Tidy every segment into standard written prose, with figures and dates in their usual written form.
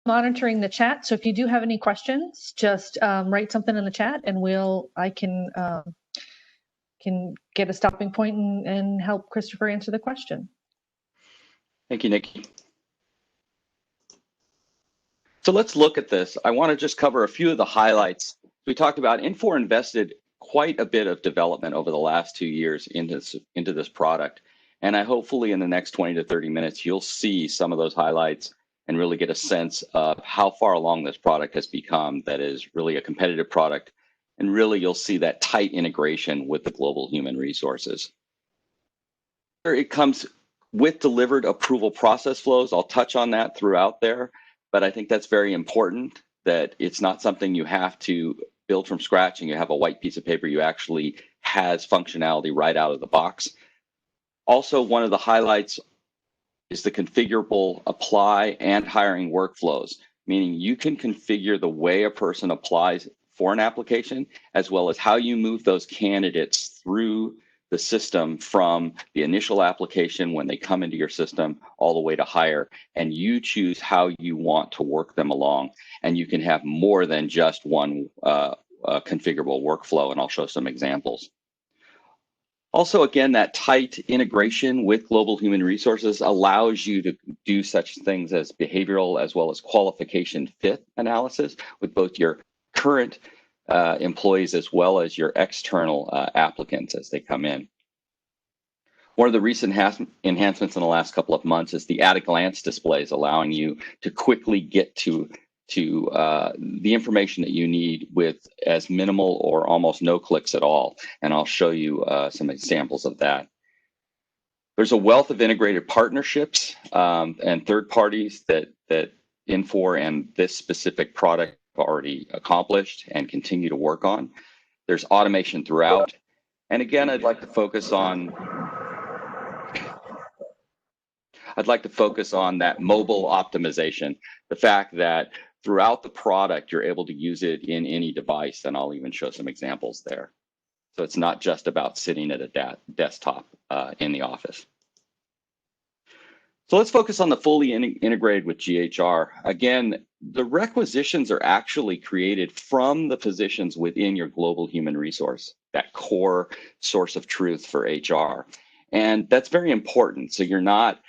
monitoring the chat, so if you do have any questions, just write something in the chat, and I can get a stopping point and help Christopher answer the question. Thank you, Nikki. So let's look at this. I want to just cover a few of the highlights. We talked about Infor invested quite a bit of development over the last 2 years into this product. And I hopefully in the next 20 to 30 minutes, you'll see some of those highlights and really get a sense of how far along this product has become that is really a competitive product. And really you'll see that tight integration with the global human resources. It comes with delivered approval process flows. I'll touch on that throughout there, but I think that's very important that it's not something you have to build from scratch and you have a white piece of paper. You actually has functionality right out of the box. Also, one of the highlights is the configurable apply and hiring workflows, meaning you can configure the way a person applies for an application, as well as how you move those candidates through the system from the initial application when they come into your system all the way to hire, and you choose how you want to work them along. And you can have more than just one configurable workflow, and I'll show some examples. Also, again, that tight integration with global human resources allows you to do such things as behavioral as well as qualification fit analysis with both your current employees as well as your external applicants as they come in. One of the recent enhancements in the last couple of months is the at-a-glance displays, allowing you to quickly get to the information that you need with as minimal or almost no clicks at all. And I'll show you some examples of that. There's a wealth of integrated partnerships and third parties that Infor and this specific product have already accomplished and continue to work on. There's automation throughout. And again, I'd like to focus on that mobile optimization, the fact that throughout the product, you're able to use it in any device, and I'll even show some examples there. So it's not just about sitting at a desktop in the office. So let's focus on the fully integrated with GHR. Again, the requisitions are actually created from the positions within your global human resource, that core source of truth for HR. And that's very important. So you're not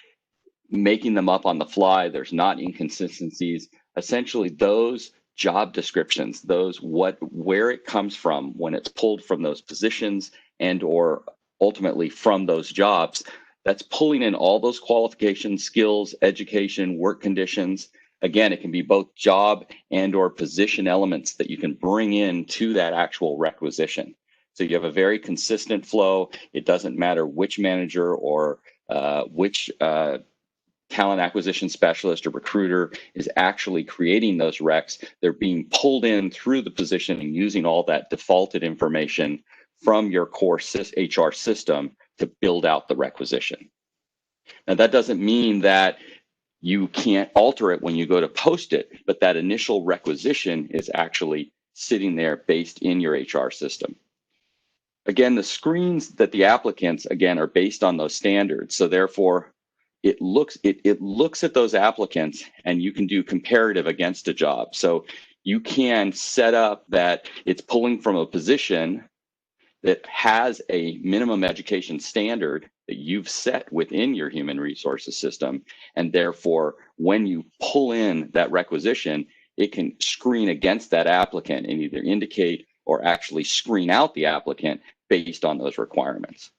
making them up on the fly. There's not inconsistencies. Essentially, those job descriptions, where it comes from when it's pulled from those positions and or ultimately from those jobs, that's pulling in all those qualifications, skills, education, work conditions. Again, it can be both job and or position elements that you can bring into that actual requisition. So you have a very consistent flow. It doesn't matter which manager or which talent acquisition specialist or recruiter is actually creating those recs. They're being pulled in through the position and using all that defaulted information from your core HR system to build out the requisition. Now, that doesn't mean that you can't alter it when you go to post it, but that initial requisition is actually sitting there based in your HR system. Again, the screens that the applicants, again, are based on those standards. So therefore, it looks at those applicants and you can do comparative against a job. So you can set up that it's pulling from a position that has a minimum education standard that you've set within your human resources system. And therefore, when you pull in that requisition, it can screen against that applicant and either indicate or actually screen out the applicant based on those requirements.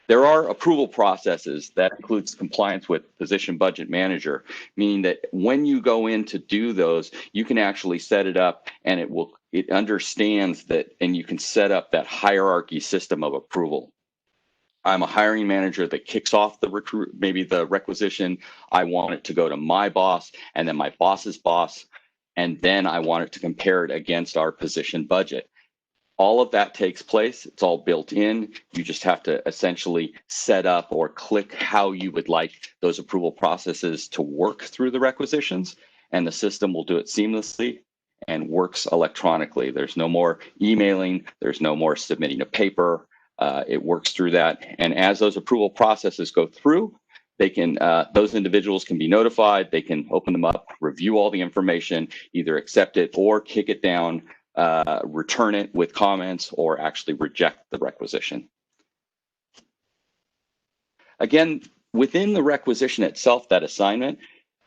There are approval processes that includes compliance with position budget manager, meaning that when you go in to do those, you can actually set it up and it understands that, and you can set up that hierarchy system of approval. I'm a hiring manager that kicks off the requisition. I want it to go to my boss and then my boss's boss, and then I want it to compare it against our position budget. All of that takes place. It's all built in. You just have to essentially set up or click how you would like those approval processes to work through the requisitions, and the system will do it seamlessly and works electronically. There's no more emailing. There's no more submitting a paper. It works through that. And as those approval processes go through, They can, those individuals can be notified. They can open them up, review all the information, either accept it or kick it down, return it with comments, or actually reject the requisition. Again, within the requisition itself, that assignment,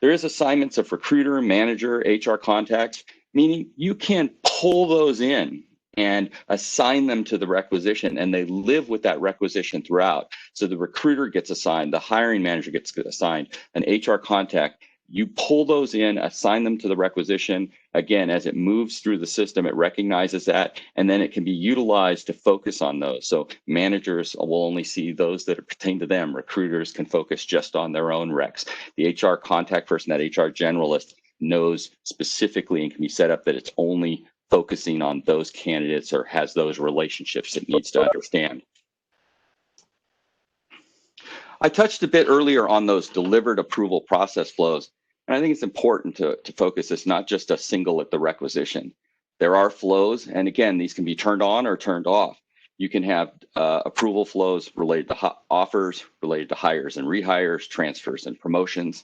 there is assignments of recruiter, manager, HR contacts, meaning you can pull those in and assign them to the requisition, and they live with that requisition throughout. So the recruiter gets assigned, the hiring manager gets assigned, an HR contact. You pull those in, assign them to the requisition. Again, as it moves through the system, it recognizes that, and then it can be utilized to focus on those. So managers will only see those that pertain to them. Recruiters can focus just on their own recs. The HR contact person, that HR generalist, knows specifically and can be set up that it's only focusing on those candidates or has those relationships it needs to understand. I touched a bit earlier on those delivered approval process flows, and I think it's important to focus this not just a single at the requisition. There are flows, and again, these can be turned on or turned off. You can have approval flows related to offers, related to hires and rehires, transfers and promotions.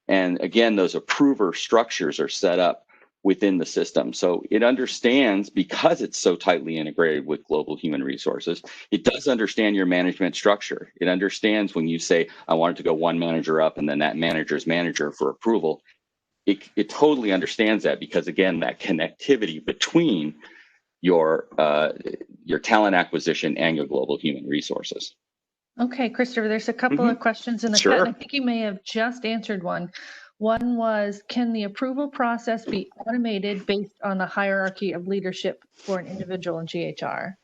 And again, those approver structures are set up within the system. So it understands, because it's so tightly integrated with global human resources, it does understand your management structure. It understands when you say, I want it to go one manager up and then that manager's manager for approval. It totally understands that, because again, that connectivity between your talent acquisition and your global human resources. Okay, Christopher, there's a couple of questions in the chat. I think you may have just answered one. One was, can the approval process be automated based on the hierarchy of leadership for an individual in GHR?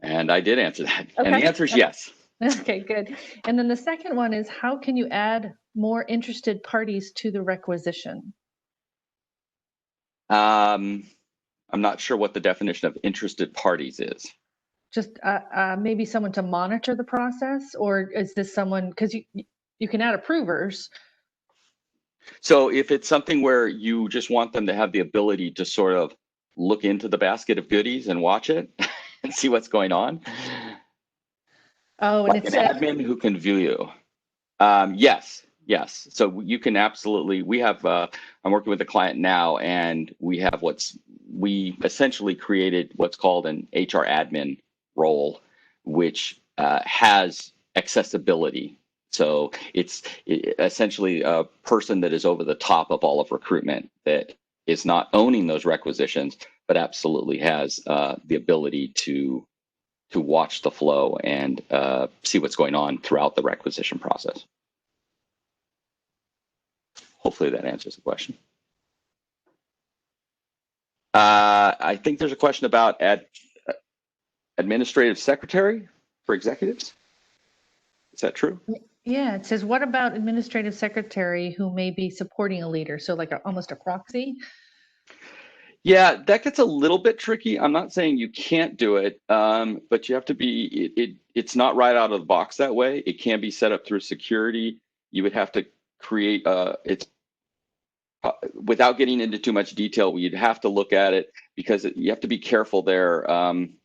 And I did answer that. Okay. And the answer is yes. Okay, good. And then the second one is, how can you add more interested parties to the requisition? I'm not sure what the definition of interested parties is. Just maybe someone to monitor the process, or is this someone, because you can add approvers. So if it's something where you just want them to have the ability to sort of look into the basket of goodies and watch it and see what's going on. Oh, and like it's an admin who can view you. Yes. So you can absolutely, we have, I'm working with a client now, and we essentially created what's called an HR admin role, which has accessibility. So it's essentially a person that is over the top of all of recruitment, that is not owning those requisitions, but absolutely has the ability to watch the flow and see what's going on throughout the requisition process. Hopefully that answers the question. I think there's a question about administrative secretary for executives. Is that true? Yeah, it says, what about administrative secretary who may be supporting a leader? So like almost a proxy? Yeah, that gets a little bit tricky. I'm not saying you can't do it, but you have to be, it's not right out of the box that way. It can be set up through security. You would have to create, without getting into too much detail, you'd have to look at it, because you have to be careful there.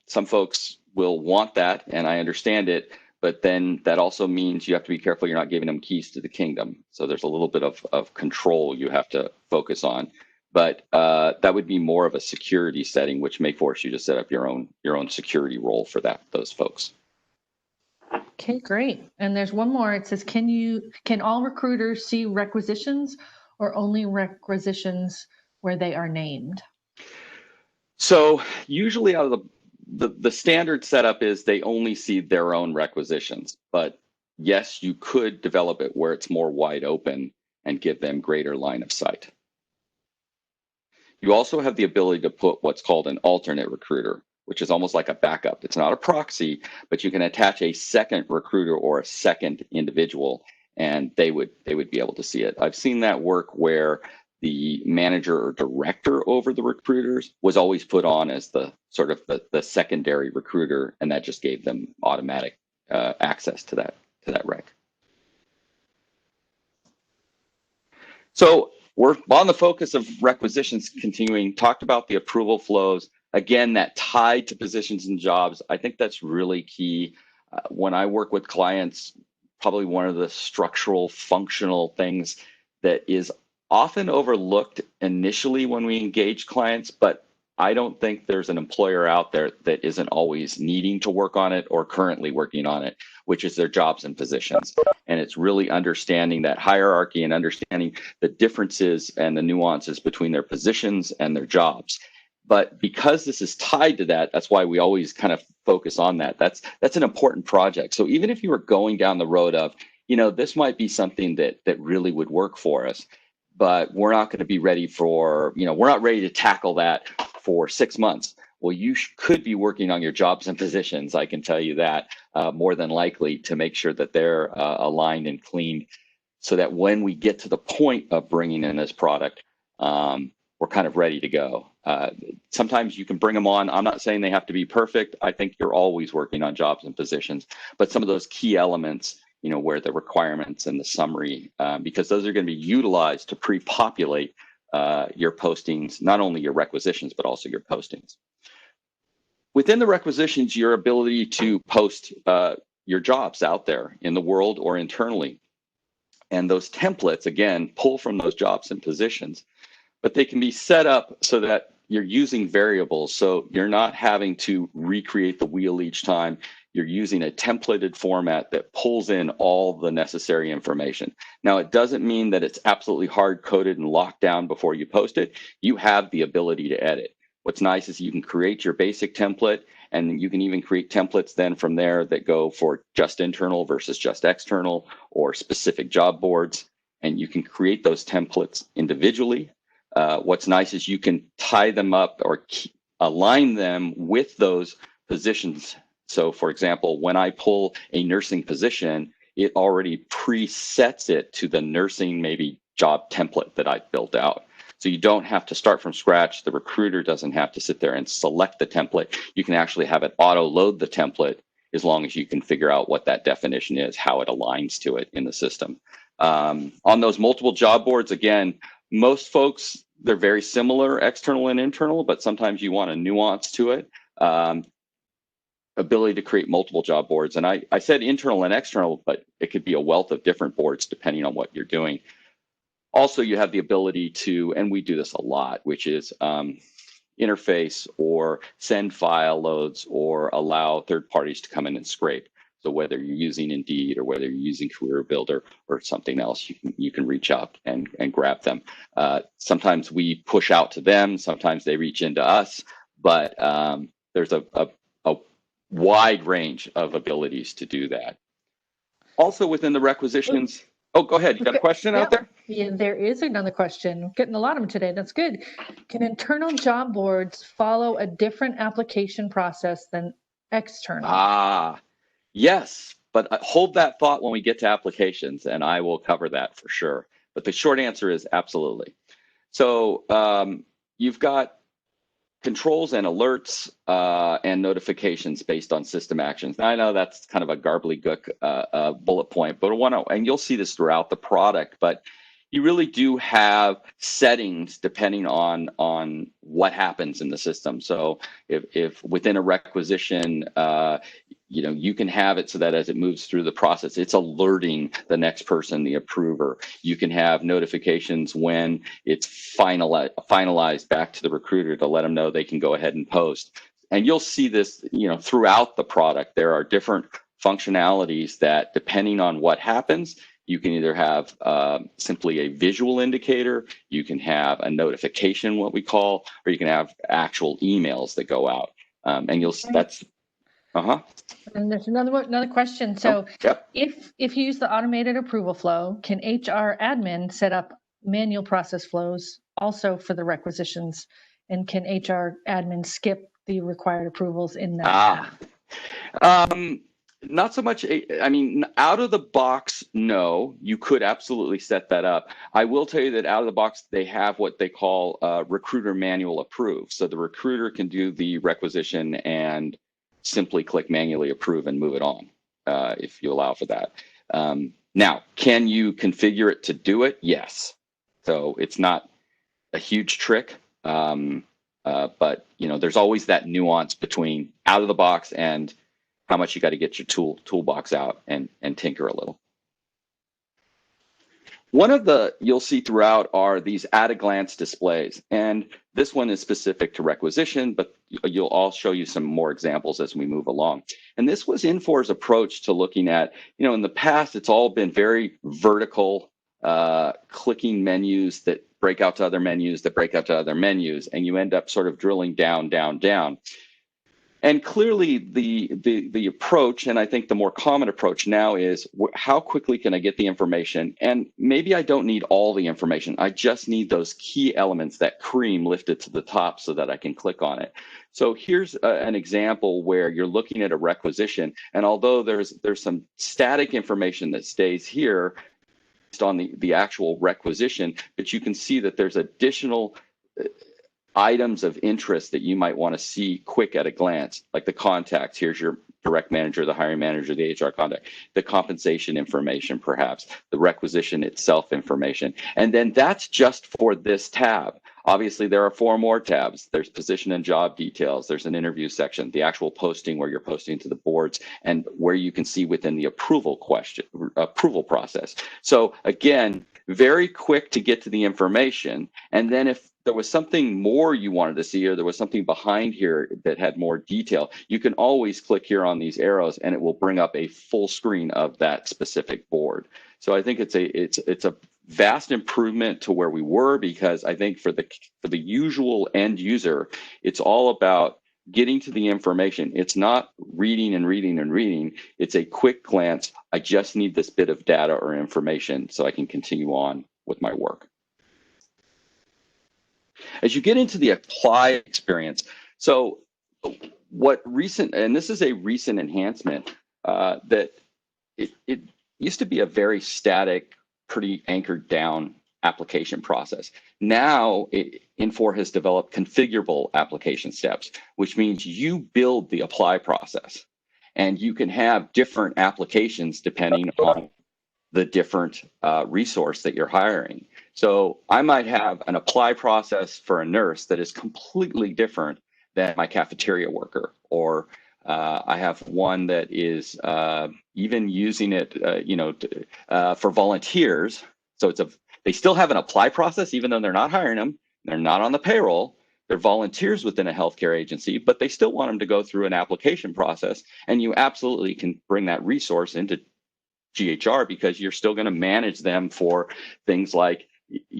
Some folks will want that, and I understand it, but then that also means you have to be careful you're not giving them keys to the kingdom. So there's a little bit of control you have to focus on. But that would be more of a security setting, which may force you to set up your own security role for those folks. Okay, great. And there's one more. It says, can all recruiters see requisitions, or only requisitions where they are named? So usually out of the standard setup is they only see their own requisitions. But yes, you could develop it where it's more wide open and give them greater line of sight. You also have the ability to put what's called an alternate recruiter, which is almost like a backup. It's not a proxy, but you can attach a second recruiter or a second individual, and they would be able to see it. I've seen that work where the manager or director over the recruiters was always put on as the sort of the secondary recruiter, and that just gave them automatic access to that rec. So we're on the focus of requisitions continuing, talked about the approval flows. Again, that tied to positions and jobs, I think that's really key. When I work with clients, probably one of the structural, functional things that is often overlooked initially when we engage clients, but I don't think there's an employer out there that isn't always needing to work on it or currently working on it, which is their jobs and positions. And it's really understanding that hierarchy and understanding the differences and the nuances between their positions and their jobs. But because this is tied to that, that's why we always kind of focus on that. That's an important project. So even if you were going down the road of, this might be something that really would work for us, but we're not going to be ready for, we're not ready to tackle that for 6 months. Well, you could be working on your jobs and positions, I can tell you that, more than likely, to make sure that they're aligned and cleaned, so that when we get to the point of bringing in this product, we're kind of ready to go. Sometimes you can bring them on. I'm not saying they have to be perfect. I think you're always working on jobs and positions, but some of those key elements, where the requirements and the summary, because those are going to be utilized to pre-populate your postings, not only your requisitions, but also your postings. Within the requisitions, your ability to post your jobs out there in the world or internally. And those templates, again, pull from those jobs and positions, but they can be set up so that you're using variables. So you're not having to recreate the wheel each time. You're using a templated format that pulls in all the necessary information. Now, it doesn't mean that it's absolutely hard-coded and locked down before you post it. You have the ability to edit. What's nice is you can create your basic template, and you can even create templates then from there that go for just internal versus just external or specific job boards. And you can create those templates individually. What's nice is you can tie them up or align them with those positions. So for example, when I pull a nursing position, it already presets it to the nursing maybe job template that I've built out. So you don't have to start from scratch. The recruiter doesn't have to sit there and select the template. You can actually have it auto load the template as long as you can figure out what that definition is, how it aligns to it in the system. On those multiple job boards, again, most folks, they're very similar, external and internal, but sometimes you want a nuance to it. Ability to create multiple job boards. And I said internal and external, but it could be a wealth of different boards depending on what you're doing. Also, you have the ability to, and we do this a lot, which is interface or send file loads or allow third parties to come in and scrape. So whether you're using Indeed or whether you're using Career Builder or something else, you can reach out and grab them. Sometimes we push out to them, sometimes they reach into us, but there's a wide range of abilities to do that. Also within the requisitions, oh, go ahead. You got a question out there? Yeah, there is another question. Getting a lot of them today. That's good. Can internal job boards follow a different application process than external? Yes, but hold that thought when we get to applications, and I will cover that for sure. But the short answer is absolutely. So you've got controls and alerts and notifications based on system actions. Now, I know that's kind of a gobbledygook bullet point, but and you'll see this throughout the product, but you really do have settings depending on what happens in the system. So if within a requisition, you can have it so that as it moves through the process, it's alerting the next person, the approver. You can have notifications when it's finalized back to the recruiter to let them know they can go ahead and post. And you'll see this, throughout the product. There are different functionalities that, depending on what happens, you can either have simply a visual indicator, you can have a notification, what we call, or you can have actual emails that go out. And that's. And there's another question. So if you use the automated approval flow, can HR admin set up manual process flows also for the requisitions? And can HR admin skip the required approvals in that? Not so much. I mean, out of the box, no, you could absolutely set that up. I will tell you that out of the box, they have what they call recruiter manual approve. So the recruiter can do the requisition and simply click manually approve and move it on if you allow for that. Now, can you configure it to do it? Yes. So it's not a huge trick, but there's always that nuance between out of the box and how much you got to get your toolbox out and tinker a little. One of the you'll see throughout are these at-a-glance displays, and this one is specific to requisition, but I'll show you some more examples as we move along. And this was Infor's approach to looking at, in the past, it's all been very vertical, clicking menus that break out to other menus that break out to other menus, and you end up sort of drilling down, down, down. And clearly the approach, and I think the more common approach now is how quickly can I get the information? And maybe I don't need all the information. I just need those key elements, that cream lifted to the top so that I can click on it. So here's an example where you're looking at a requisition, and although there's some static information that stays here based on the actual requisition, but you can see that there's additional items of interest that you might want to see quick at a glance, like the contacts. Here's your direct manager, the hiring manager, the HR contact, the compensation information, perhaps, the requisition itself information. And then that's just for this tab. Obviously, there are 4 more tabs. There's position and job details. There's an interview section, the actual posting where you're posting to the boards, and where you can see within the approval process. So again, very quick to get to the information. And then if there was something more you wanted to see, or there was something behind here that had more detail, you can always click here on these arrows and it will bring up a full screen of that specific board. So I think it's a vast improvement to where we were, because I think for the usual end user, it's all about getting to the information. It's not reading and reading and reading. It's a quick glance. I just need this bit of data or information so I can continue on with my work. As you get into the apply experience, so and this is a recent enhancement, that it used to be a very static, pretty anchored down application process. Now, Infor has developed configurable application steps, which means you build the apply process, and you can have different applications depending on the different resource that you're hiring. So I might have an apply process for a nurse that is completely different than my cafeteria worker, or I have one that is even using it, for volunteers. So they still have an apply process, even though they're not hiring them, they're not on the payroll, they're volunteers within a healthcare agency, but they still want them to go through an application process. And you absolutely can bring that resource into GHR, because you're still going to manage them for things like,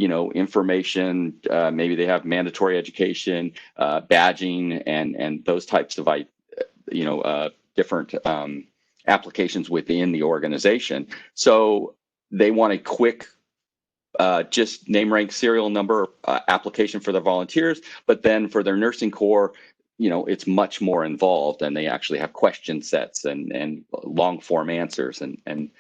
information, maybe they have mandatory education, badging, and those types of, different applications within the organization. So they want a quick, just name, rank, serial number application for the volunteers, but then for their nursing corps, it's much more involved, and they actually have question sets and long form answers and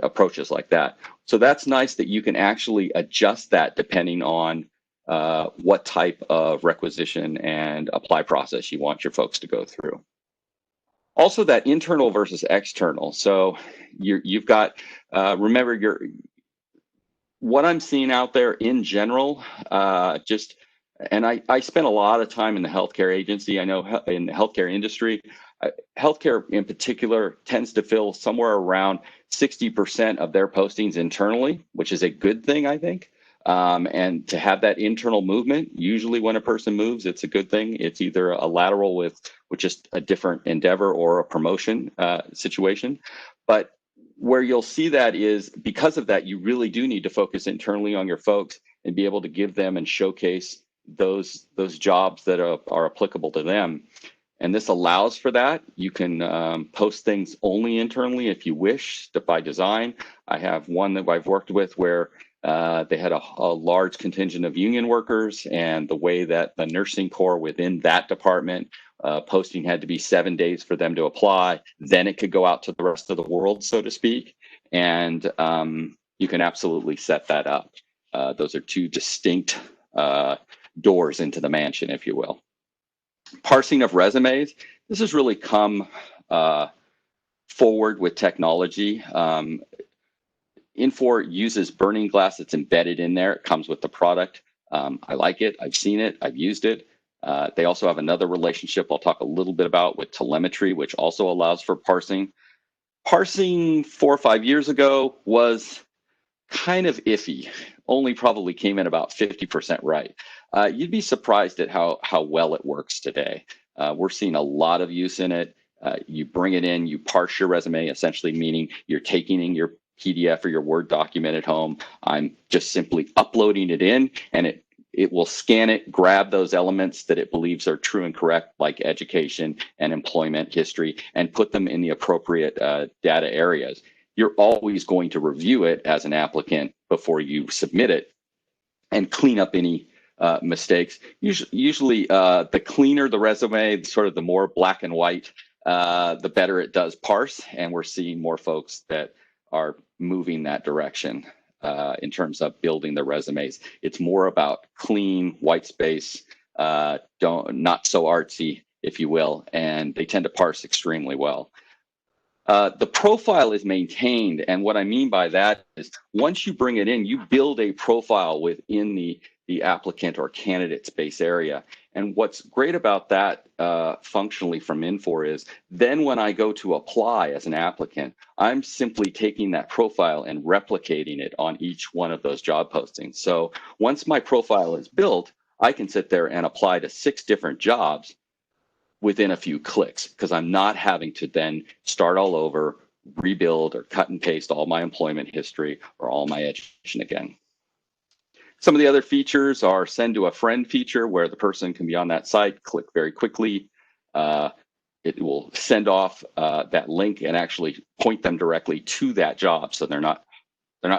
approaches like that. So that's nice that you can actually adjust that depending on what type of requisition and apply process you want your folks to go through. Also, that internal versus external. So you've got, remember, what I'm seeing out there in general, and I spent a lot of time in the healthcare agency. I know in the healthcare industry, healthcare in particular tends to fill somewhere around 60% of their postings internally, which is a good thing, I think. And to have that internal movement, usually when a person moves, it's a good thing. It's either a lateral with just a different endeavor, or a promotion situation. But where you'll see that is, because of that, you really do need to focus internally on your folks and be able to give them and showcase those jobs that are applicable to them. And this allows for that. You can post things only internally if you wish, by design. I have one that I've worked with where they had a large contingent of union workers, and the way that the nursing corps within that department, posting had to be 7 days for them to apply. Then it could go out to the rest of the world, so to speak. And you can absolutely set that up. Those are 2 distinct doors into the mansion, if you will. Parsing of resumes. This has really come forward with technology. Infor uses Burning Glass. It's embedded in there. It comes with the product. I like it. I've seen it. I've used it. They also have another relationship I'll talk a little bit about with telemetry, which also allows for parsing. Parsing 4 or 5 years ago was kind of iffy, only probably came in about 50% right. You'd be surprised at how well it works today. We're seeing a lot of use in it. You bring it in, you parse your resume, essentially meaning you're taking in your PDF or your Word document at home. I'm just simply uploading it in, and it will scan it, grab those elements that it believes are true and correct, like education and employment history, and put them in the appropriate data areas. You're always going to review it as an applicant before you submit it and clean up any mistakes. Usually the cleaner the resume, sort of the more black and white, the better it does parse. And we're seeing more folks that are moving that direction in terms of building their resumes. It's more about clean, white space, not so artsy, if you will, and they tend to parse extremely well. The profile is maintained, and what I mean by that is once you bring it in, you build a profile within the applicant or candidate space area. And what's great about that functionally from Infor is then when I go to apply as an applicant, I'm simply taking that profile and replicating it on each one of those job postings. So once my profile is built, I can sit there and apply to 6 different jobs within a few clicks, because I'm not having to then start all over, rebuild or cut and paste all my employment history or all my education again. Some of the other features are send to a friend feature, where the person can be on that site, click very quickly. It will send off that link and actually point them directly to that job, so they're not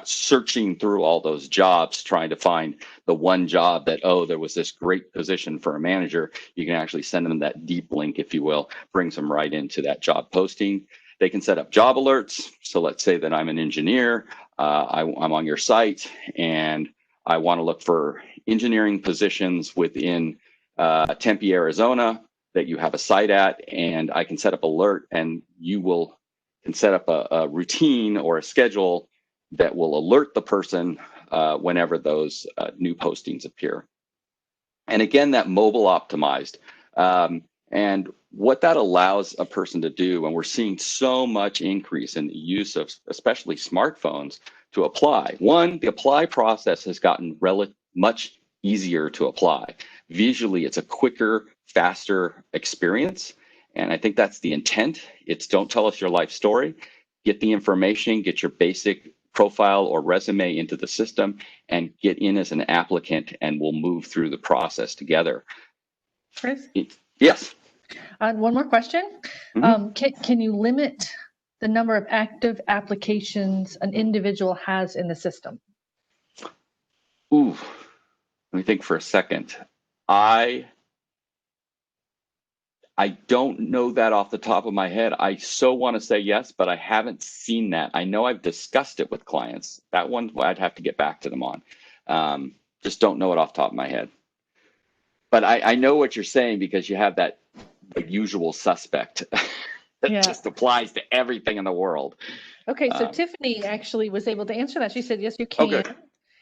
searching through all those jobs trying to find the one job that, oh, there was this great position for a manager. You can actually send them that deep link, if you will, brings them right into that job posting. They can set up job alerts. So let's say that I'm an engineer, I'm on your site, and I want to look for engineering positions within Tempe, Arizona, that you have a site at, and I can set up alert, and you can set up a routine or a schedule that will alert the person whenever those new postings appear. And again, that mobile optimized. And what that allows a person to do, and we're seeing so much increase in the use of especially smartphones to apply. One, the apply process has gotten much easier to apply. Visually, it's a quicker, faster experience. And I think that's the intent. It's don't tell us your life story. Get the information, get your basic profile or resume into the system, and get in as an applicant, and we'll move through the process together. Chris? Yes. One more question. Can you limit the number of active applications an individual has in the system? Ooh, let me think for a second. I don't know that off the top of my head. I so want to say yes, but I haven't seen that. I know I've discussed it with clients. That one I'd have to get back to them on. Just don't know it off the top of my head. But I know what you're saying, because you have that usual suspect that just applies to everything in the world. Okay, so Tiffany actually was able to answer that. She said, yes, you can. Okay.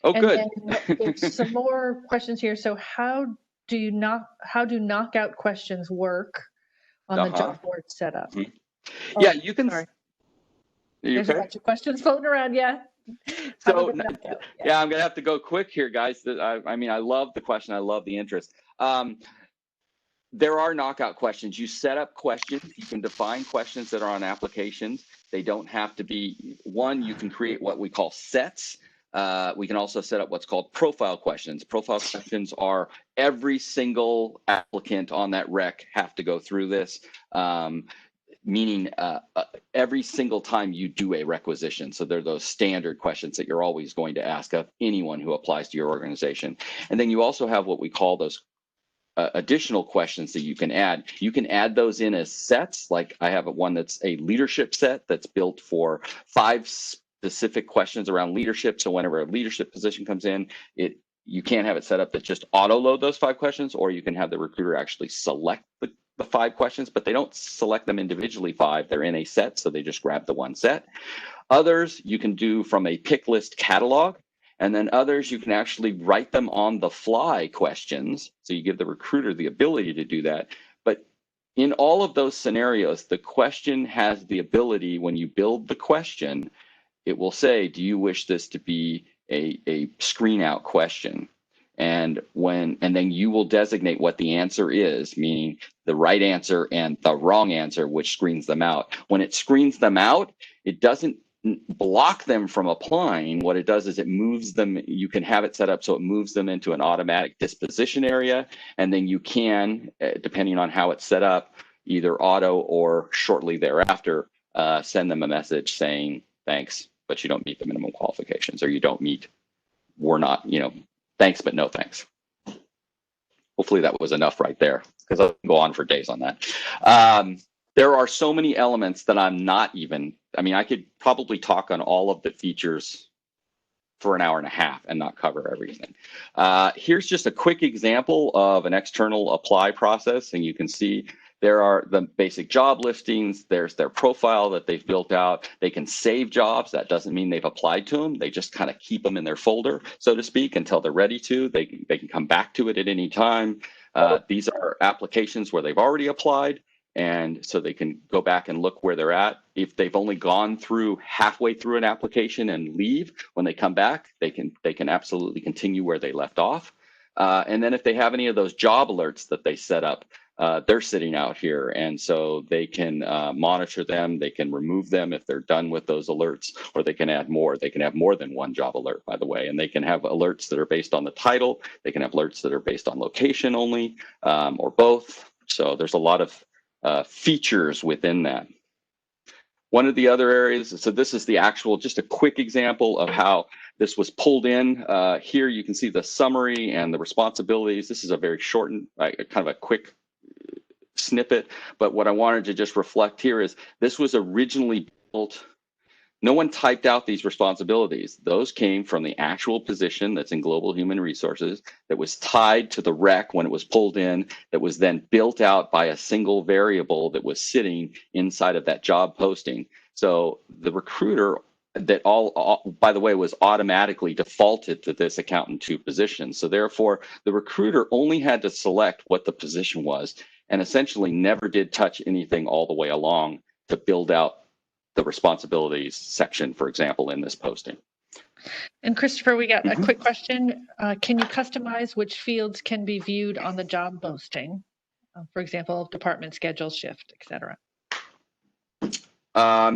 Oh, and good. Then there's some more questions here. So how do knockout questions work on the job board setup? Yeah, you can. Sorry. There's a bunch of questions floating around. Yeah. So yeah, I'm gonna have to go quick here, guys. I mean, I love the question. I love the interest. There are knockout questions. You set up questions. You can define questions that are on applications. They don't have to be one. You can create what we call sets. We can also set up what's called profile questions. Profile questions are every single applicant on that rec have to go through this, meaning every single time you do a requisition. So they're those standard questions that you're always going to ask of anyone who applies to your organization. And then you also have what we call those additional questions that you can add. You can add those in as sets. Like I have one that's a leadership set that's built for 5 specific questions around leadership. So whenever a leadership position comes in, you can't have it set up that just auto load those 5 questions, or you can have the recruiter actually select the 5 questions, but they don't select them individually 5. They're in a set, so they just grab the one set. Others you can do from a pick list catalog. And then others, you can actually write them on the fly questions. So you give the recruiter the ability to do that. But in all of those scenarios, the question has the ability, when you build the question, it will say, do you wish this to be a screen out question? And then you will designate what the answer is, meaning the right answer and the wrong answer, which screens them out. When it screens them out, it doesn't block them from applying. What it does is it moves them. You can have it set up so it moves them into an automatic disposition area, and then you can, depending on how it's set up, either auto or shortly thereafter, send them a message saying, thanks, but you don't meet the minimum qualifications, or you don't meet, we're not, thanks, but no thanks. Hopefully that was enough right there, because I'll go on for days on that. There are so many elements that I'm not even, I could probably talk on all of the features for an hour and a half and not cover everything. Here's just a quick example of an external apply process, and you can see there are the basic job listings. There's their profile that they've built out. They can save jobs. That doesn't mean they've applied to them. They just kind of keep them in their folder, so to speak, until they're ready to. They can come back to it at any time. These are applications where they've already applied, and so they can go back and look where they're at. If they've only gone through halfway through an application and leave, when they come back, they can absolutely continue where they left off. And then if they have any of those job alerts that they set up, they're sitting out here, and so they can monitor them. They can remove them if they're done with those alerts, or they can add more. They can have more than one job alert, by the way, and they can have alerts that are based on the title. They can have alerts that are based on location only, or both. So there's a lot of features within that. One of the other areas, so this is the actual, just a quick example of how this was pulled in. Here you can see the summary and the responsibilities. This is a very shortened, kind of a quick snippet, but what I wanted to just reflect here is this was originally built. No one typed out these responsibilities. Those came from the actual position that's in Global Human Resources that was tied to the rec when it was pulled in, that was then built out by a single variable that was sitting inside of that job posting. So the recruiter that by the way, was automatically defaulted to this accountant 2 position. So therefore, the recruiter only had to select what the position was and essentially never did touch anything all the way along to build out the responsibilities section, for example, in this posting. And Christopher, we got a quick question. Can you customize which fields can be viewed on the job posting? For example, department, schedule, shift, etc.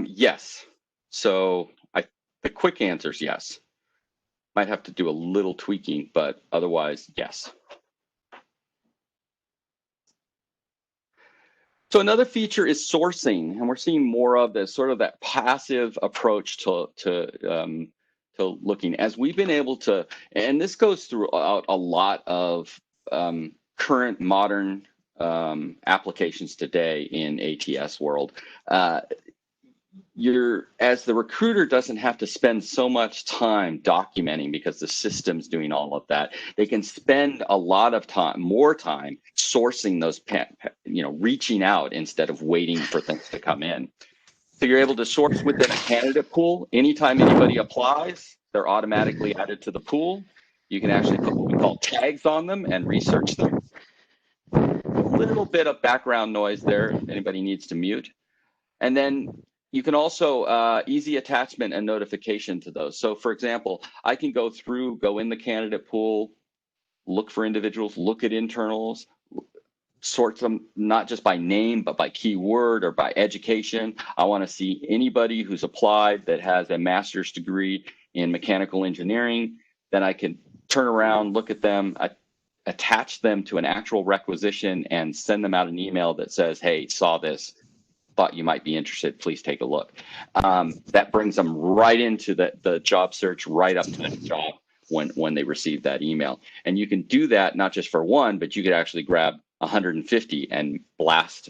Yes. So the quick answer is yes. Might have to do a little tweaking, but otherwise, yes. So another feature is sourcing, and we're seeing more of this, sort of that passive approach to looking. As we've been able to, and this goes throughout a lot of current modern applications today in ATS world. As the recruiter doesn't have to spend so much time documenting because the system's doing all of that, they can spend a lot of time, more time sourcing those, reaching out instead of waiting for things to come in. So you're able to source within a candidate pool. Anytime anybody applies, they're automatically added to the pool. You can actually put what we call tags on them and research them. A little bit of background noise there if anybody needs to mute. And then you can also easy attachment and notification to those. So for example, I can go in the candidate pool, look for individuals, look at internals, sort them not just by name, but by keyword or by education. I want to see anybody who's applied that has a master's degree in mechanical engineering. Then I can turn around, look at them, attach them to an actual requisition and send them out an email that says, hey, saw this, thought you might be interested, please take a look. That brings them right into the job search, right up to the job when they receive that email. And you can do that not just for one, but you could actually grab 150 and blast,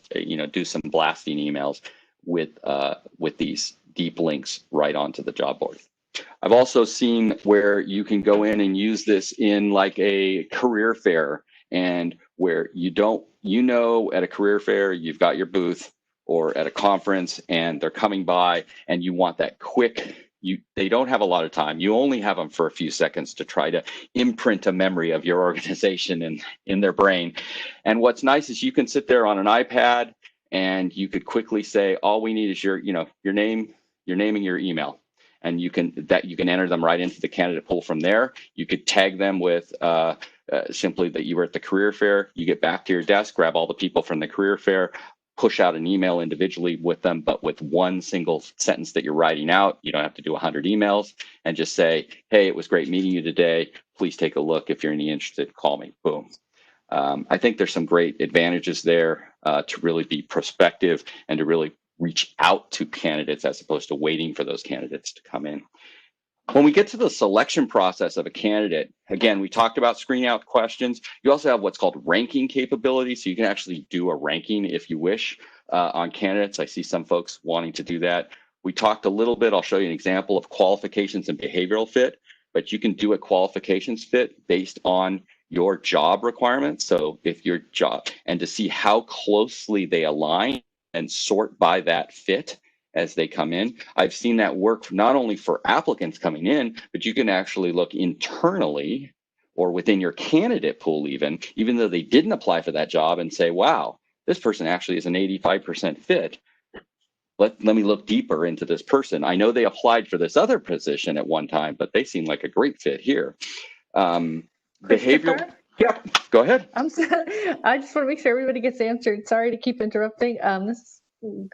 do some blasting emails with these deep links right onto the job board. I've also seen where you can go in and use this in like a career fair, and where at a career fair, you've got your booth, or at a conference and they're coming by and you want that quick, they don't have a lot of time. You only have them for a few seconds to try to imprint a memory of your organization in their brain. And what's nice is you can sit there on an iPad and you could quickly say, all we need is your name and your email. and you can enter them right into the candidate pool from there. You could tag them with simply that you were at the career fair. You get back to your desk, grab all the people from the career fair, push out an email individually with them, but with one single sentence that you're writing out. You don't have to do 100 emails, and just say, hey, it was great meeting you today. Please take a look. If you're any interested, call me. Boom. I think there's some great advantages there to really be prospective and to really reach out to candidates as opposed to waiting for those candidates to come in. When we get to the selection process of a candidate, again, we talked about screening out questions. You also have what's called ranking capability. So you can actually do a ranking if you wish on candidates. I see some folks wanting to do that. We talked a little bit, I'll show you an example of qualifications and behavioral fit, but you can do a qualifications fit based on your job requirements. So if your job, and to see how closely they align and sort by that fit as they come in. I've seen that work not only for applicants coming in, but you can actually look internally or within your candidate pool even though they didn't apply for that job, and say, wow, this person actually is an 85% fit. Let me look deeper into this person. I know they applied for this other position at one time, but they seem like a great fit here. Behavioral. Yeah, go ahead. I just want to make sure everybody gets answered. Sorry to keep interrupting. This is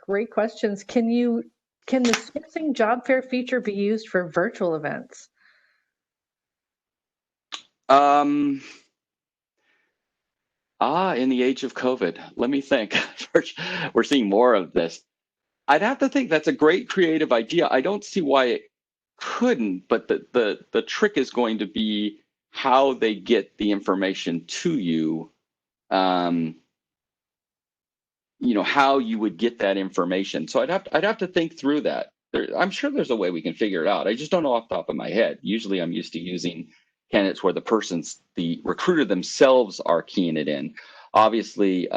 great questions. Can the sourcing job fair feature be used for virtual events? In the age of COVID, let me think. We're seeing more of this. I'd have to think that's a great creative idea. I don't see why it couldn't, but the trick is going to be how they get the information to you. How you would get that information. So I'd have to think through that. I'm sure there's a way we can figure it out. I just don't know off the top of my head. Usually I'm used to using candidates where the recruiter themselves are keying it in. Obviously,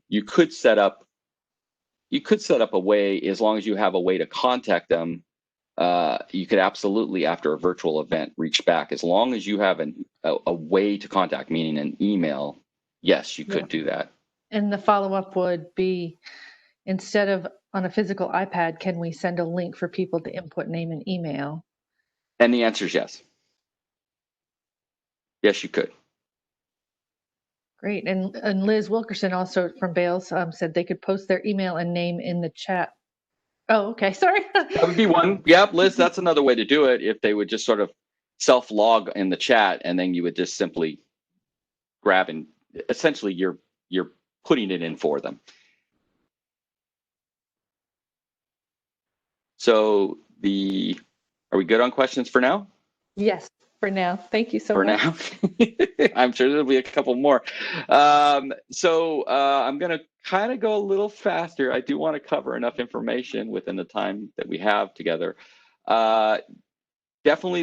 you could set up a way, as long as you have a way to contact them. You could absolutely, after a virtual event, reach back. As long as you have a way to contact, meaning an email, yes, you could do that. And the follow-up would be, instead of on a physical iPad, can we send a link for people to input name and email? And the answer is yes. Yes, you could. Great. And Liz Wilkerson, also from Bales, said they could post their email and name in the chat. Oh, okay. Sorry. That would be one. Yeah, Liz, that's another way to do it. If they would just sort of self-log in the chat, and then you would just simply grab, and essentially you're putting it in for them. So are we good on questions for now? Yes, for now. Thank you so much. For now. I'm sure there'll be a couple more. So I'm going to kind of go a little faster. I do want to cover enough information within the time that we have together. Definitely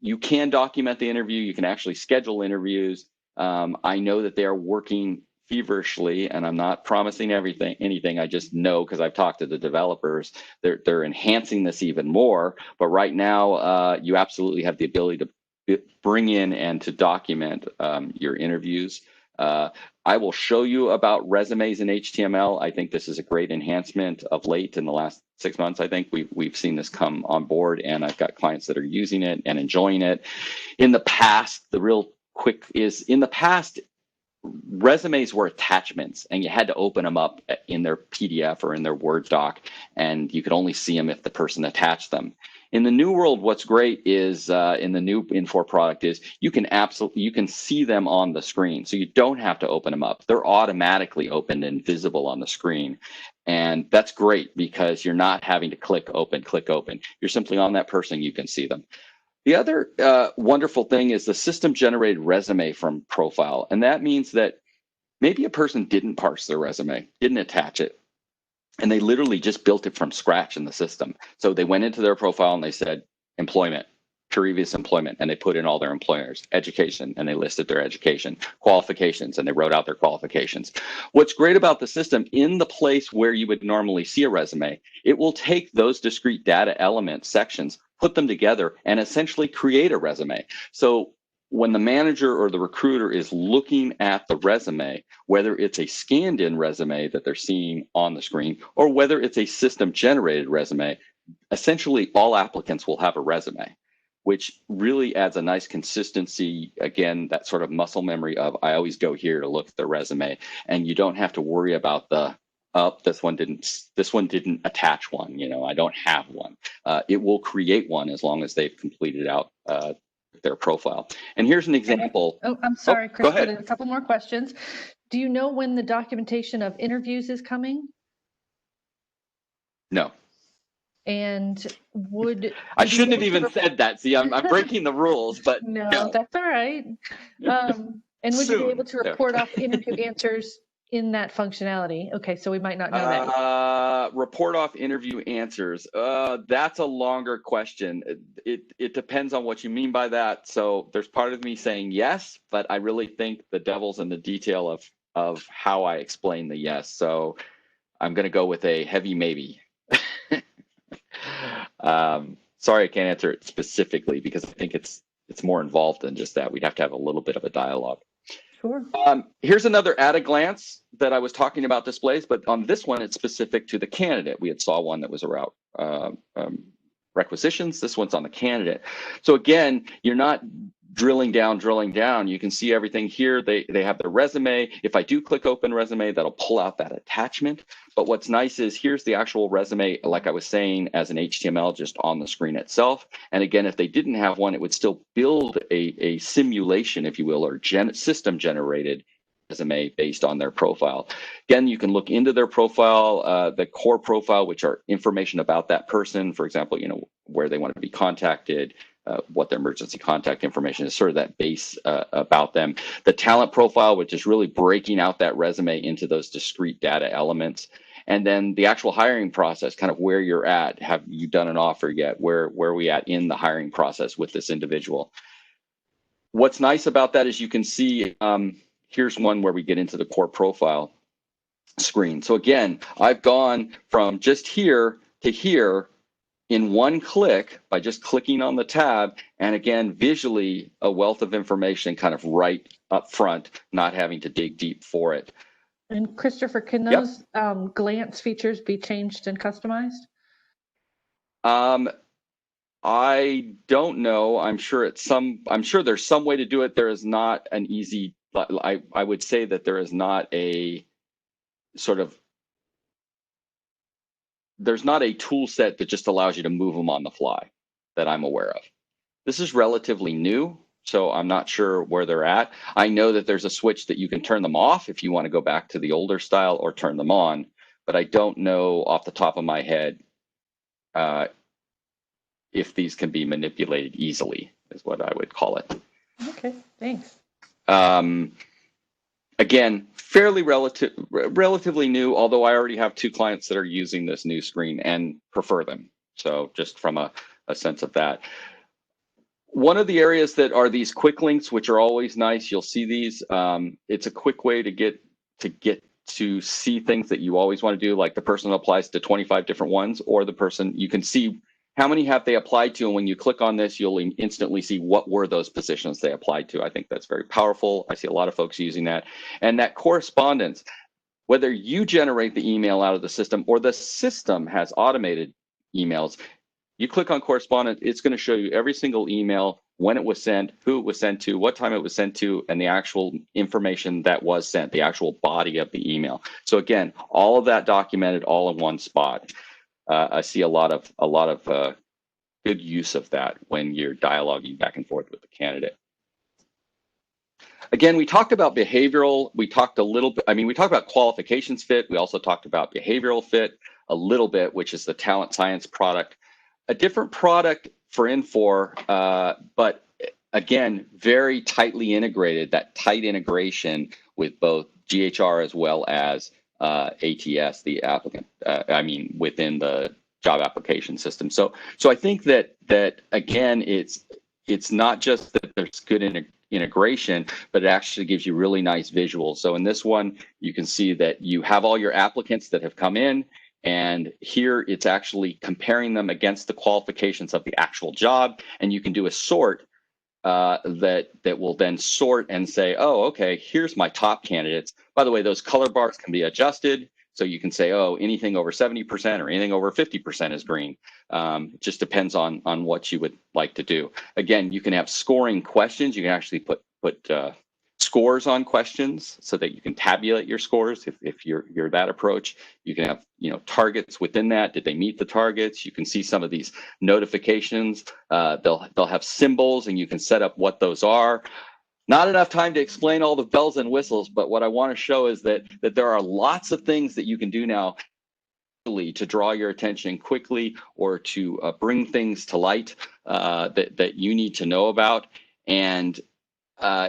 you can document the interview. You can actually schedule interviews. I know that they are working feverishly, and I'm not promising anything. I just know, because I've talked to the developers, they're enhancing this even more. But right now, you absolutely have the ability to bring in and to document your interviews. I will show you about resumes in HTML. I think this is a great enhancement of late. In the last 6 months, I think we've seen this come on board, and I've got clients that are using it and enjoying it. In the past, resumes were attachments, and you had to open them up in their PDF or in their Word doc, and you could only see them if the person attached them. In the new world, what's great is in the new Infor product is you can see them on the screen, so you don't have to open them up. They're automatically opened and visible on the screen, and that's great because you're not having to click open. You're simply on that person, you can see them. The other wonderful thing is the system-generated resume from profile, and that means that maybe a person didn't parse their resume, didn't attach it, and they literally just built it from scratch in the system. So they went into their profile and they said employment, previous employment, and they put in all their employers, education, and they listed their education, qualifications, and they wrote out their qualifications. What's great about the system, in the place where you would normally see a resume, it will take those discrete data elements, sections, put them together, and essentially create a resume. So when the manager or the recruiter is looking at the resume, whether it's a scanned in resume that they're seeing on the screen, or whether it's a system generated resume, essentially all applicants will have a resume, which really adds a nice consistency. Again, that sort of muscle memory of I always go here to look at the resume, and you don't have to worry about the this one didn't attach one. You know, I don't have one. It will create one as long as they've completed out their profile. And here's an example. Oh, I'm sorry, Go Christopher. ahead. There's a couple more questions. Do you know when the documentation of interviews is coming? No. And would I shouldn't have even said that. See, I'm breaking the rules, but no, that's all right. And would you be able to report off interview answers in that functionality? Okay, so we might not know that. Report off interview answers. That's a longer question. It depends on what you mean by that. So there's part of me saying yes, but I really think the devil's in the detail of how I explain the yes. So I'm going to go with a heavy maybe. Sorry, I can't answer it specifically because I think it's more involved than just that. We'd have to have a little bit of a dialogue. Sure. Here's another at a glance that I was talking about displays, but on this one, it's specific to the candidate. We had saw one that was around requisitions. This one's on the candidate. So again, you're not drilling down. You can see everything here. They have their resume. If I do click open resume, that'll pull out that attachment. But what's nice is here's the actual resume, like I was saying, as an HTML just on the screen itself. And again, if they didn't have one, it would still build a simulation, if you will, or system generated resume based on their profile. Again, you can look into their profile, the core profile, which are information about that person. For example, you know, where they want to be contacted, what their emergency contact information is, sort of that base about them. The talent profile, which is really breaking out that resume into those discrete data elements. And then the actual hiring process, kind of where you're at. Have you done an offer yet? Where are we at in the hiring process with this individual? What's nice about that is you can see, here's one where we get into the core profile screen. So again, I've gone from just here to here in one click by just clicking on the tab, and again, visually a wealth of information kind of right up front, not having to dig deep for it. And Christopher, can those glance features be changed and customized? I don't know. I'm sure there's some way to do it. There is not an easy, I would say that there is not a sort of, there's not a tool set that just allows you to move them on the fly that I'm aware of. This is relatively new, so I'm not sure where they're at. I know that there's a switch that you can turn them off if you want to go back to the older style or turn them on, but I don't know off the top of my head if these can be manipulated easily, is what I would call it. Okay, thanks. Again, fairly relatively new, although I already have 2 clients that are using this new screen and prefer them. So just from a sense of that. One of the areas that are these quick links, which are always nice, you'll see these. It's a quick way to get to see things that you always want to do, like the person applies to 25 different ones, or the person, you can see how many have they applied to, and when you click on this, you'll instantly see what were those positions they applied to. I think that's very powerful. I see a lot of folks using that. And that correspondence, whether you generate the email out of the system or the system has automated emails, you click on correspondence, it's going to show you every single email, when it was sent, who it was sent to, what time it was sent to, and the actual information that was sent, the actual body of the email. So again, all of that documented all in one spot. I see a lot of good use of that when you're dialoguing back and forth with the candidate. Again, we talked about behavioral. We talked a little bit. I mean, we talked about qualifications fit. We also talked about behavioral fit a little bit, which is the talent science product. A different product for Infor, but again, very tightly integrated. That tight integration with both GHR as well as ATS, the applicant, within the job application system. So I think that again, it's not just that there's good integration, but it actually gives you really nice visuals. So in this one, you can see that you have all your applicants that have come in, and here it's actually comparing them against the qualifications of the actual job, and you can do a sort that will then sort and say, oh, okay, here's my top candidates. By the way, those color bars can be adjusted. So you can say, oh, anything over 70% or anything over 50% is green. It just depends on what you would like to do. Again, you can have scoring questions. You can actually put scores on questions so that you can tabulate your scores if you're that approach. You can have targets within that. Did they meet the targets? You can see some of these notifications. They'll have symbols, and you can set up what those are. Not enough time to explain all the bells and whistles, but what I want to show is that there are lots of things that you can do now to draw your attention quickly or to bring things to light that you need to know about, and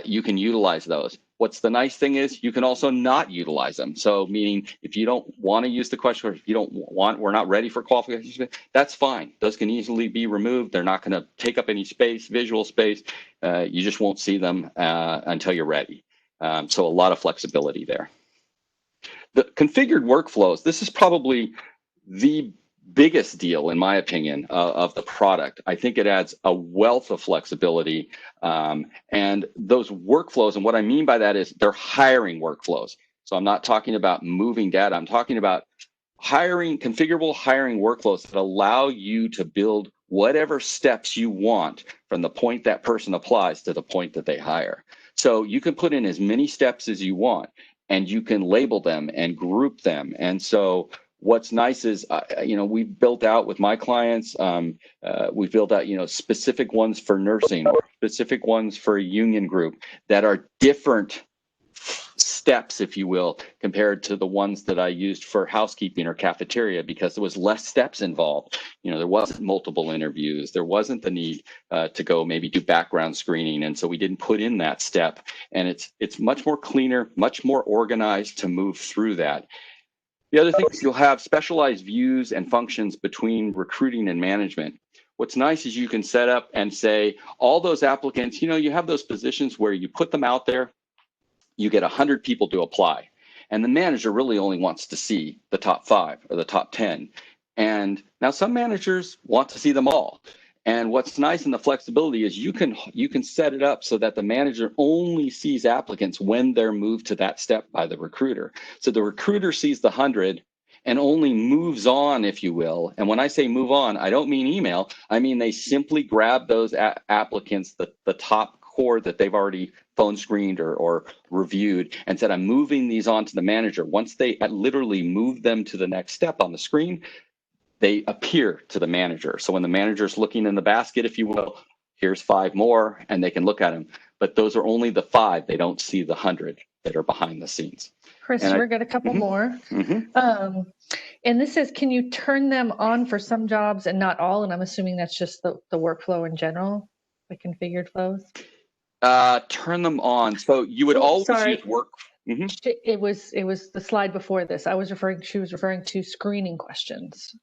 you can utilize those. What's the nice thing is you can also not utilize them. So meaning if you don't want to use the question, or if you don't want, we're not ready for qualifications, that's fine. Those can easily be removed. They're not going to take up any space, visual space. You just won't see them until you're ready. So a lot of flexibility there. The configured workflows, this is probably the biggest deal, in my opinion, of the product. I think it adds a wealth of flexibility, and those workflows, and what I mean by that is they're hiring workflows. So I'm not talking about moving data. I'm talking about configurable hiring workflows that allow you to build whatever steps you want from the point that person applies to the point that they hire. So you can put in as many steps as you want, and you can label them and group them. And so what's nice is, we've built out with my clients, we've built out, specific ones for nursing, or specific ones for a union group that are different steps, if you will, compared to the ones that I used for housekeeping or cafeteria, because there was less steps involved. There wasn't multiple interviews. There wasn't the need to go maybe do background screening. And so we didn't put in that step. And it's much more cleaner, much more organized to move through that. The other thing is you'll have specialized views and functions between recruiting and management. What's nice is you can set up and say, all those applicants, you have those positions where you put them out there, you get 100 people to apply, and the manager really only wants to see the top 5 or the top 10. And now some managers want to see them all. And what's nice in the flexibility is you can set it up so that the manager only sees applicants when they're moved to that step by the recruiter. So the recruiter sees the 100 and only moves on, if you will. And when I say move on, I don't mean email. I mean they simply grab those applicants, the top core that they've already phone screened or reviewed, and said, I'm moving these on to the manager. Once they literally move them to the next step on the screen, they appear to the manager. So when the manager's looking in the basket, if you will, here's 5 more, and they can look at them. But those are only the 5. They don't see the 100 that are behind the scenes. Christopher, got a couple more. And this says, can you turn them on for some jobs and not all? And I'm assuming that's just the workflow in general, the configured flows. Turn them on. So you would always use work. It was the slide before this. She was referring to screening questions.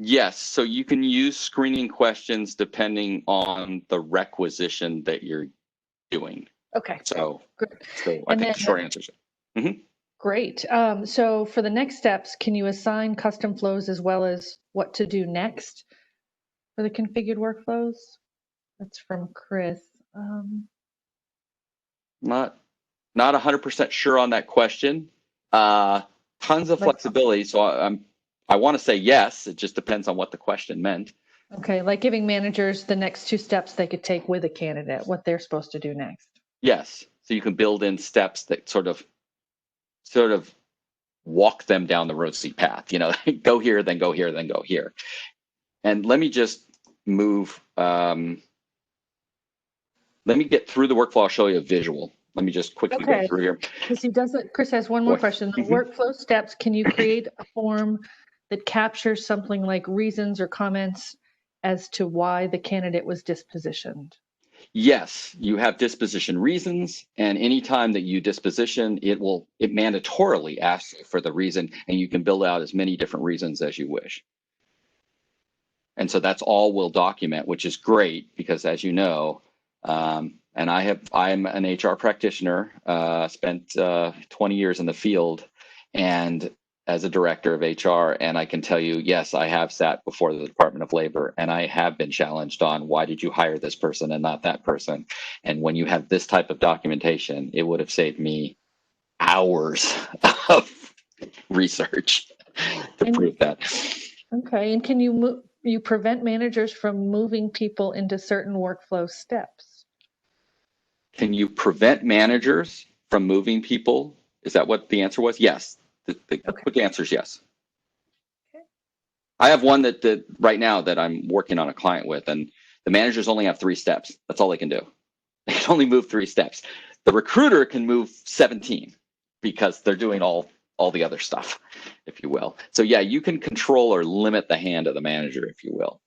Yes, so you can use screening questions depending on the requisition that you're doing. Okay. So I think the short answer is great. So for the next steps, can you assign custom flows as well as what to do next for the configured workflows? That's from Chris. Not 100% sure on that question. Tons of flexibility. So I want to say yes. It just depends on what the question meant. Okay, like giving managers the next 2 steps they could take with a candidate, what they're supposed to do next. Yes. So you can build in steps that sort of walk them down the rosy path. Go here, then go here, then go here. And let me just move. Let me get through the workflow. I'll show you a visual. Let me just quickly go through here. Chris has one more question. The workflow steps, can you create a form that captures something like reasons or comments as to why the candidate was dispositioned? Yes, you have disposition reasons, and anytime that you disposition, it mandatorily asks for the reason, and you can build out as many different reasons as you wish. And so that's all we'll document, which is great because, as you know, and I'm an HR practitioner, spent 20 years in the field, and as a director of HR, and I can tell you, yes, I have sat before the Department of Labor, and I have been challenged on why did you hire this person and not that person? And when you have this type of documentation, it would have saved me hours of research to prove that. Okay, and can you prevent managers from moving people into certain workflow steps? Can you prevent managers from moving people? Is that what the answer was? Yes. The quick answer is yes. Okay. I have one that right now that I'm working on a client with, and the managers only have 3 steps. That's all they can do. They can only move 3 steps. The recruiter can move 17 because they're doing all the other stuff, if you will. So yeah, you can control or limit the hand of the manager, if you will.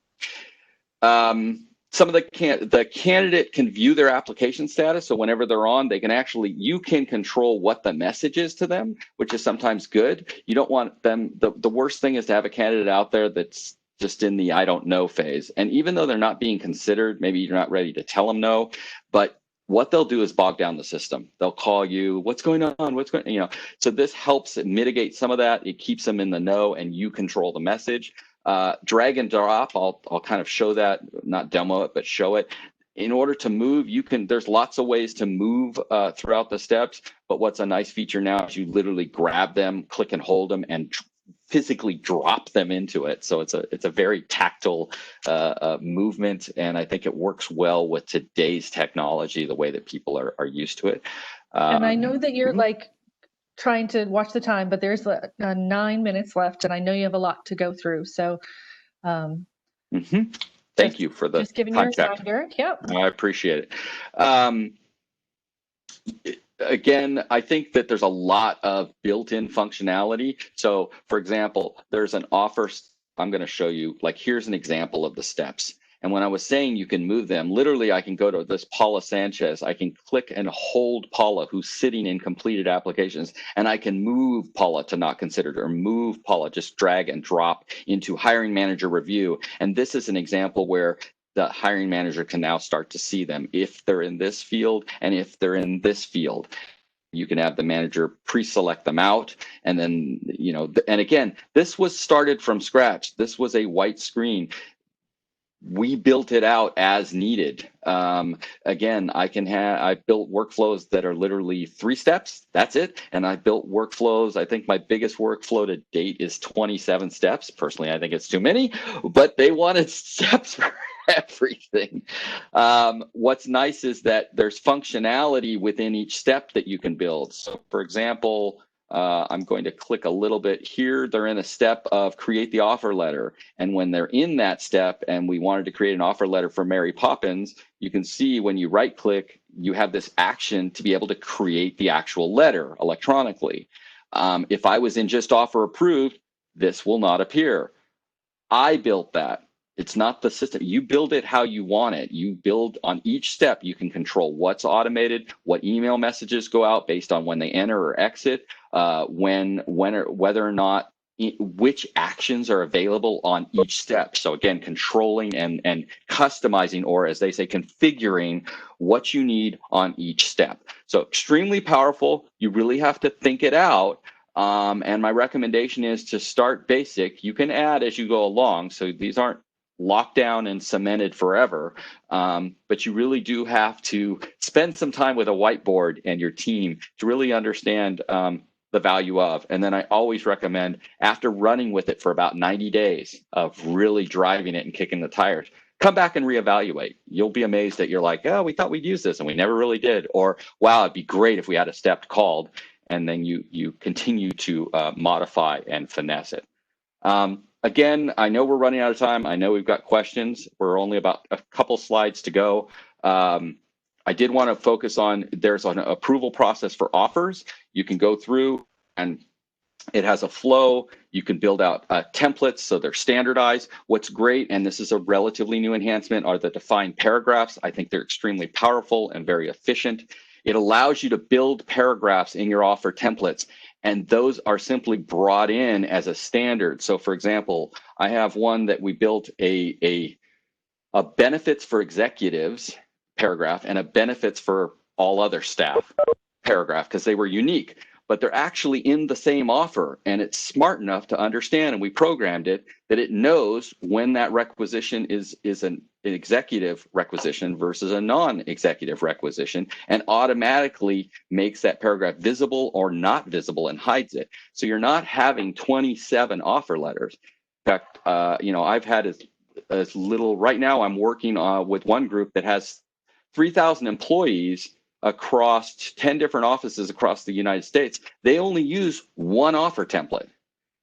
Some of the candidate can view their application status. So whenever they're on, they can actually, you can control what the message is to them, which is sometimes good. You don't want them, the worst thing is to have a candidate out there that's just in the I don't know phase. And even though they're not being considered, maybe you're not ready to tell them no, but what they'll do is bog down the system. They'll call you, what's going on? What's going on? You know, so this helps mitigate some of that. It keeps them in the know and you control the message. Drag and drop, I'll kind of show that, not demo it, but show it. In order to move, there's lots of ways to move throughout the steps, but what's a nice feature now is you literally grab them, click and hold them, and physically drop them into it. So it's a very tactile movement, and I think it works well with today's technology, the way that people are used to it. And I know that you're like trying to watch the time, but there's 9 minutes left, and I know you have a lot to go through. So thank you for the just giving you a reminder. Yep. I appreciate it. Again, I think that there's a lot of built-in functionality. So for example, there's an offer. I'm going to show you, like, here's an example of the steps. And when I was saying you can move them, literally I can go to this Paula Sanchez. I can click and hold Paula, who's sitting in completed applications, and I can move Paula to not considered, or move Paula, just drag and drop into hiring manager review. And this is an example where the hiring manager can now start to see them if they're in this field and if they're in this field. You can have the manager pre-select them out, and then, you know, and again, this was started from scratch. This was a white screen. We built it out as needed. Again, I built workflows that are literally 3 steps. That's it. And I built workflows. I think my biggest workflow to date is 27 steps. Personally, I think it's too many, but they wanted steps for everything. What's nice is that there's functionality within each step that you can build. So for example, I'm going to click a little bit here. They're in a step of create the offer letter. And when they're in that step and we wanted to create an offer letter for Mary Poppins, you can see when you right click, you have this action to be able to create the actual letter electronically. If I was in just offer approved, this will not appear. I built that. It's not the system. You build it how you want it. You build on each step. You can control what's automated, what email messages go out based on when they enter or exit, whether or not, which actions are available on each step. So again, controlling and customizing, or as they say, configuring what you need on each step. So extremely powerful. You really have to think it out. And my recommendation is to start basic. You can add as you go along. So these aren't locked down and cemented forever, but you really do have to spend some time with a whiteboard and your team to really understand the value of. And then I always recommend, after running with it for about 90 days of really driving it and kicking the tires, come back and reevaluate. You'll be amazed that you're like, oh, we thought we'd use this and we never really did. Or, wow, it'd be great if we had a step called. And then you continue to modify and finesse it. Again, I know we're running out of time. I know we've got questions. We're only about a couple slides to go. I did want to focus on, there's an approval process for offers. You can go through and it has a flow. You can build out templates so they're standardized. What's great, and this is a relatively new enhancement, are the defined paragraphs. I think they're extremely powerful and very efficient. It allows you to build paragraphs in your offer templates, and those are simply brought in as a standard. So for example, I have one that we built a benefits for executives paragraph and a benefits for all other staff paragraph, because they were unique. but they're actually in the same offer, and it's smart enough to understand, and we programmed it, that it knows when that requisition is an executive requisition versus a non-executive requisition, and automatically makes that paragraph visible or not visible and hides it. So you're not having 27 offer letters. In fact, I've had as little, right now I'm working with one group that has 3,000 employees across 10 different offices across the United States. They only use one offer template.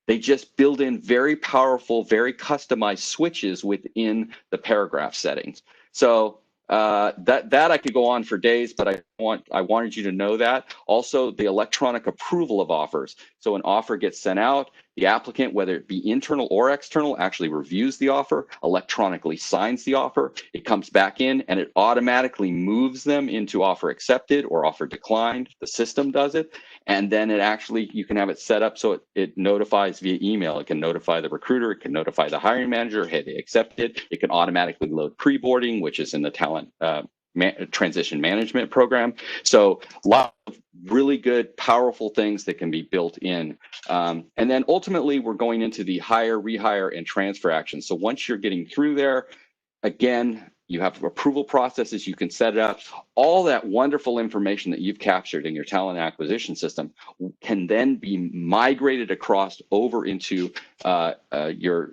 They just build in very powerful, very customized switches within the paragraph settings. So that I could go on for days, but I wanted you to know that. Also, the electronic approval of offers. So an offer gets sent out, the applicant, whether it be internal or external, actually reviews the offer, electronically signs the offer, it comes back in, and it automatically moves them into offer accepted or offer declined. The system does it. And then it actually, you can have it set up so it notifies via email. It can notify the recruiter, it can notify the hiring manager, hey, they accepted. It can automatically load pre-boarding, which is in the talent transition management program. So lots of really good, powerful things that can be built in. And then ultimately, we're going into the hire, rehire, and transfer actions. So once you're getting through there, again, you have approval processes, you can set it up. All that wonderful information that you've captured in your talent acquisition system can then be migrated across over into your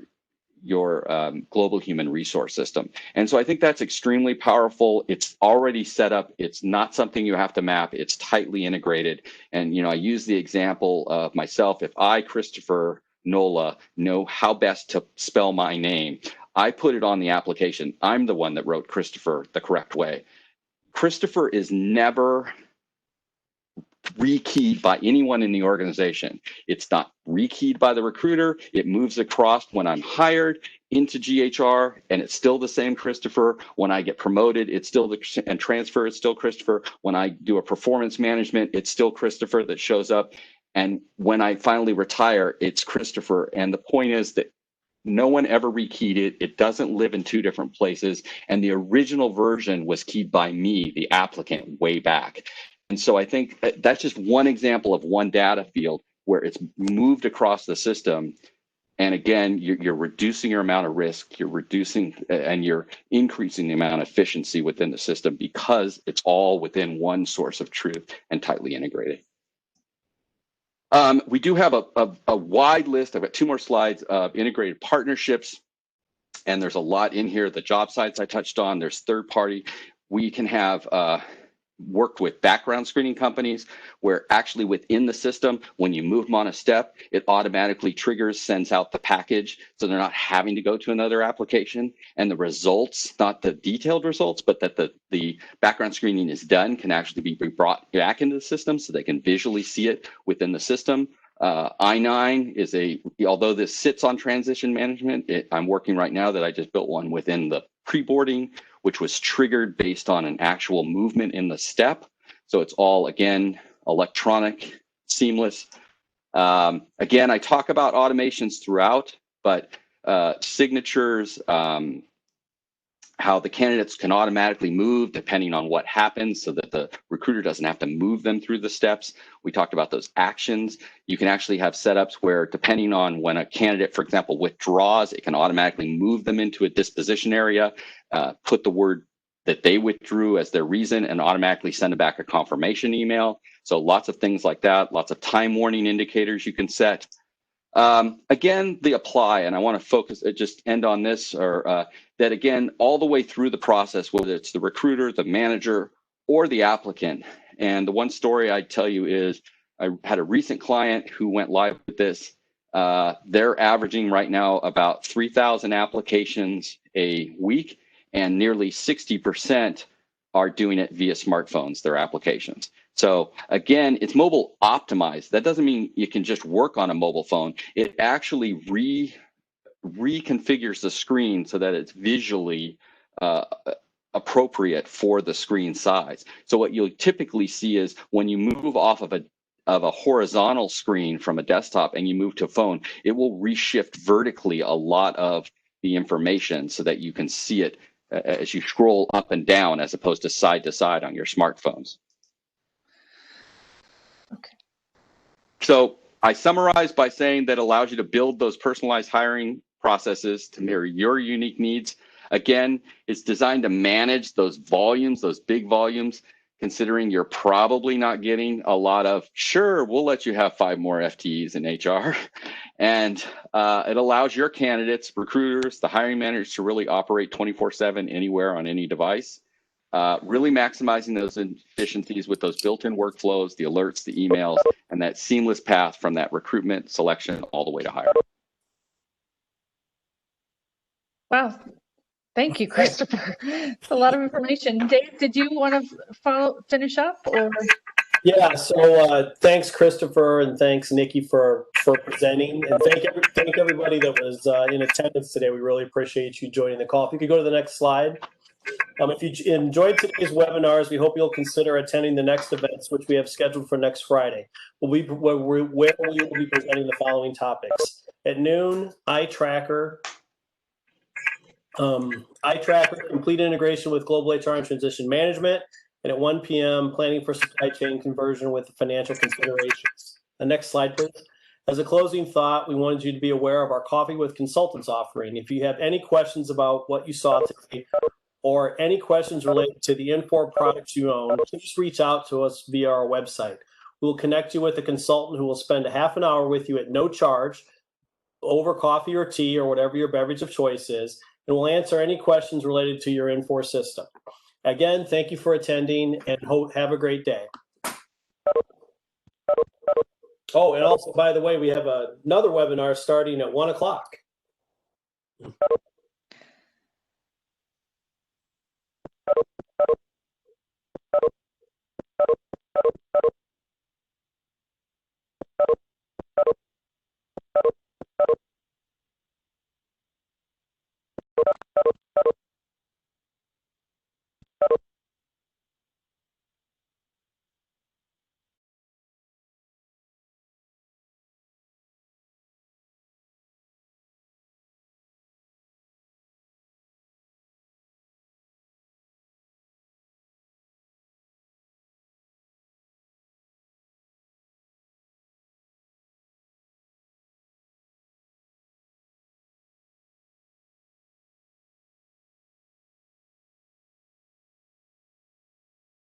global human resource system. And so I think that's extremely powerful. It's already set up. It's not something you have to map. It's tightly integrated. And, I use the example of myself. If I, Christopher Nola, know how best to spell my name, I put it on the application. I'm the one that wrote Christopher the correct way. Christopher is never rekeyed by anyone in the organization. It's not rekeyed by the recruiter. It moves across when I'm hired into GHR, and it's still the same Christopher. When I get promoted, it's still and transfer, it's still Christopher. When I do a performance management, it's still Christopher that shows up. And when I finally retire, it's Christopher. And the point is that no one ever rekeyed it. It doesn't live in two different places. And the original version was keyed by me, the applicant, way back. And so I think that's just one example of one data field where it's moved across the system. And again, you're reducing your amount of risk, you're reducing and you're increasing the amount of efficiency within the system because it's all within one source of truth and tightly integrated. We do have a wide list. I've got 2 more slides of integrated partnerships, and there's a lot in here. The job sites I touched on, there's third party. We can have worked with background screening companies where actually within the system, when you move them on a step, it automatically triggers, sends out the package. So they're not having to go to another application, and the results, not the detailed results, but that the background screening is done, can actually be brought back into the system so they can visually see it within the system. I-9 is although this sits on transition management, I'm working right now that I just built one within the pre-boarding, which was triggered based on an actual movement in the step. So it's all, again, electronic, seamless. Again, I talk about automations throughout, but signatures, how the candidates can automatically move depending on what happens so that the recruiter doesn't have to move them through the steps. We talked about those actions. You can actually have setups where depending on when a candidate, for example, withdraws, it can automatically move them into a disposition area, put the word that they withdrew as their reason, and automatically send them back a confirmation email. So lots of things like that, lots of time warning indicators you can set. Again, the apply, and I want to focus, just end on this, or that again, all the way through the process, whether it's the recruiter, the manager, or the applicant. And the one story I'd tell you is I had a recent client who went live with this. They're averaging right now about 3,000 applications a week, and nearly 60% are doing it via smartphones, their applications. So again, it's mobile optimized. That doesn't mean you can just work on a mobile phone. It actually reconfigures the screen so that it's visually appropriate for the screen size. So what you'll typically see is when you move off of a horizontal screen from a desktop and you move to a phone, it will reshift vertically a lot of the information so that you can see it as you scroll up and down as opposed to side on your smartphones. Okay. So I summarize by saying that allows you to build those personalized hiring processes to mirror your unique needs. Again, it's designed to manage those volumes, those big volumes, considering you're probably not getting a lot of, sure, we'll let you have 5 more FTEs in HR. And it allows your candidates, recruiters, the hiring managers to really operate 24/7 anywhere on any device. Really maximizing those efficiencies with those built-in workflows, the alerts, the emails, and that seamless path from that recruitment selection all the way to hire. Wow. Thank you, Christopher. It's a lot of information. Dave, did you want to finish up? Or? Yeah, so thanks, Christopher, and thanks, Nikki, for presenting. And thank everybody that was in attendance today. We really appreciate you joining the call. If you could go to the next slide. If you enjoyed today's webinars, we hope you'll consider attending the next events, which we have scheduled for next Friday. Where we will be presenting the following topics. At noon, iTracker, complete integration with global HR and transition management. And at 1 p.m., planning for supply chain conversion with financial considerations. The next slide, please. As a closing thought, we wanted you to be aware of our Coffee with Consultants offering. If you have any questions about what you saw today, or any questions related to the Infor products you own, please reach out to us via our website. We'll connect you with a consultant who will spend a half an hour with you at no charge over coffee or tea or whatever your beverage of choice is, and we'll answer any questions related to your Infor system. Again, thank you for attending and have a great day. Oh, and also, by the way, we have another webinar starting at 1 o'clock.